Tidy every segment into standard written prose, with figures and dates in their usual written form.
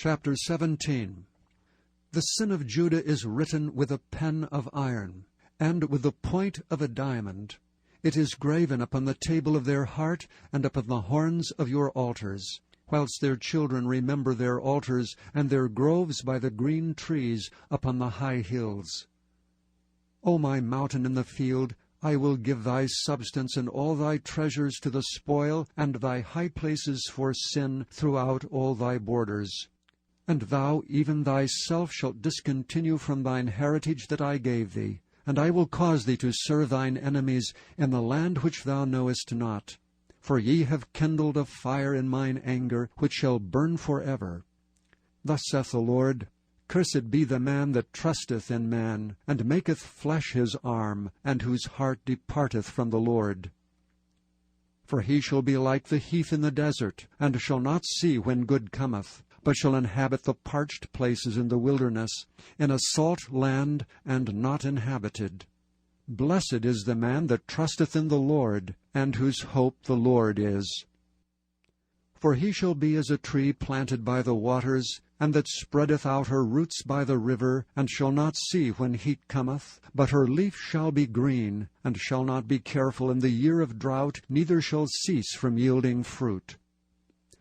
Chapter 17. The sin of Judah is written with a pen of iron, and with the point of a diamond. It is graven upon the table of their heart, and upon the horns of your altars, whilst their children remember their altars, and their groves by the green trees upon the high hills. O my mountain in the field, I will give thy substance and all thy treasures to the spoil, and thy high places for sin throughout all thy borders. And thou even thyself shalt discontinue from thine heritage that I gave thee, and I will cause thee to serve thine enemies in the land which thou knowest not. For ye have kindled a fire in mine anger, which shall burn forever. Thus saith the Lord, Cursed be the man that trusteth in man, and maketh flesh his arm, and whose heart departeth from the Lord. For he shall be like the heath in the desert, and shall not see when good cometh, but shall inhabit the parched places in the wilderness, in a salt land and not inhabited. Blessed is the man that trusteth in the Lord, and whose hope the Lord is. For he shall be as a tree planted by the waters, and that spreadeth out her roots by the river, and shall not see when heat cometh, but her leaf shall be green, and shall not be careful in the year of drought, neither shall cease from yielding fruit.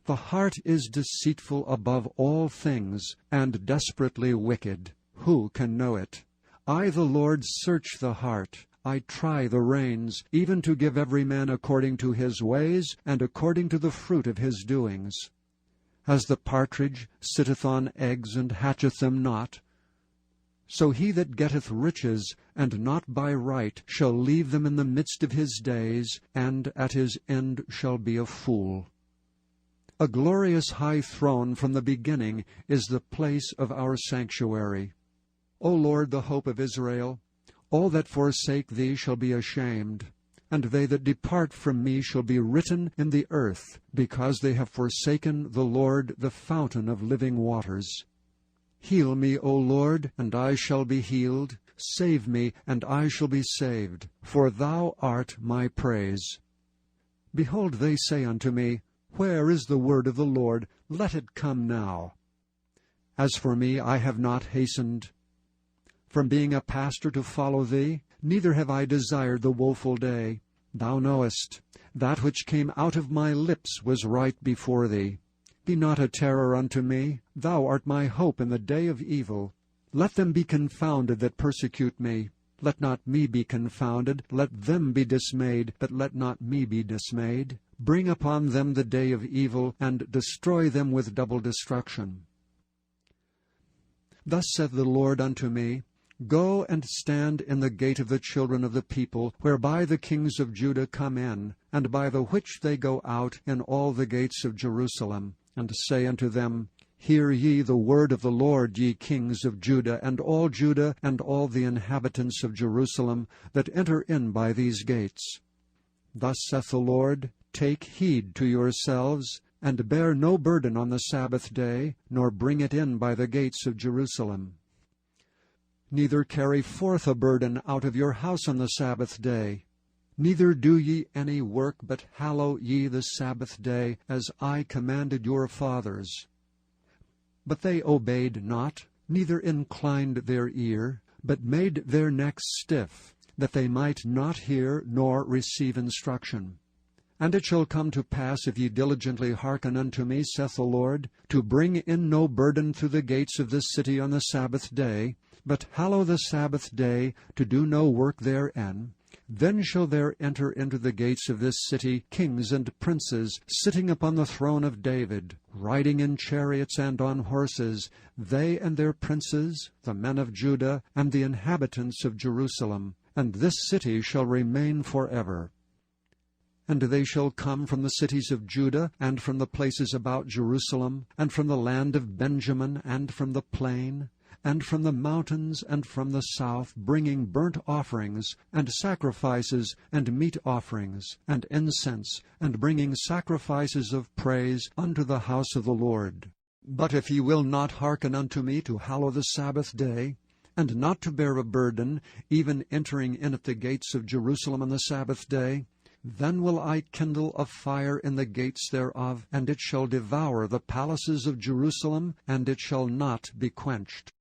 The heart is deceitful above all things, and desperately wicked. Who can know it? I, the Lord, search the heart. I try the reins, even to give every man according to his ways, and according to the fruit of his doings. As the partridge sitteth on eggs, and hatcheth them not, so he that getteth riches, and not by right, shall leave them in the midst of his days, and at his end shall be a fool. A glorious high throne from the beginning is the place of our sanctuary. O Lord, the hope of Israel, all that forsake thee shall be ashamed, and they that depart from me shall be written in the earth, because they have forsaken the Lord, the fountain of living waters. Heal me, O Lord, and I shall be healed. Save me, and I shall be saved, for thou art my praise. Behold, they say unto me, Where is the word of the Lord? Let it come now. As for me, I have not hastened from being a pastor to follow thee, neither have I desired the woeful day. Thou knowest, that which came out of my lips was right before thee. Be not a terror unto me, thou art my hope in the day of evil. Let them be confounded that persecute me. Let not me be confounded, let them be dismayed, but let not me be dismayed. Bring upon them the day of evil, and destroy them with double destruction. Thus saith the Lord unto me, Go and stand in the gate of the children of the people, whereby the kings of Judah come in, and by the which they go out in all the gates of Jerusalem, and say unto them, Hear ye the word of the Lord, ye kings of Judah, and all the inhabitants of Jerusalem, that enter in by these gates. Thus saith the Lord, Take heed to yourselves, and bear no burden on the Sabbath day, nor bring it in by the gates of Jerusalem. Neither carry forth a burden out of your house on the Sabbath day. Neither do ye any work, but hallow ye the Sabbath day, as I commanded your fathers. But they obeyed not, neither inclined their ear, but made their necks stiff, that they might not hear nor receive instruction. And it shall come to pass, if ye diligently hearken unto me, saith the Lord, to bring in no burden through the gates of this city on the Sabbath day, but hallow the Sabbath day, to do no work therein, then shall there enter into the gates of this city kings and princes, sitting upon the throne of David, riding in chariots and on horses, they and their princes, the men of Judah, and the inhabitants of Jerusalem. And this city shall remain forever. And they shall come from the cities of Judah, and from the places about Jerusalem, and from the land of Benjamin, and from the plain, and from the mountains, and from the south, bringing burnt offerings, and sacrifices, and meat offerings, and incense, and bringing sacrifices of praise unto the house of the Lord. But if ye will not hearken unto me to hallow the Sabbath day, and not to bear a burden, even entering in at the gates of Jerusalem on the Sabbath day, Then will I kindle a fire in the gates thereof, and it shall devour the palaces of Jerusalem, and it shall not be quenched.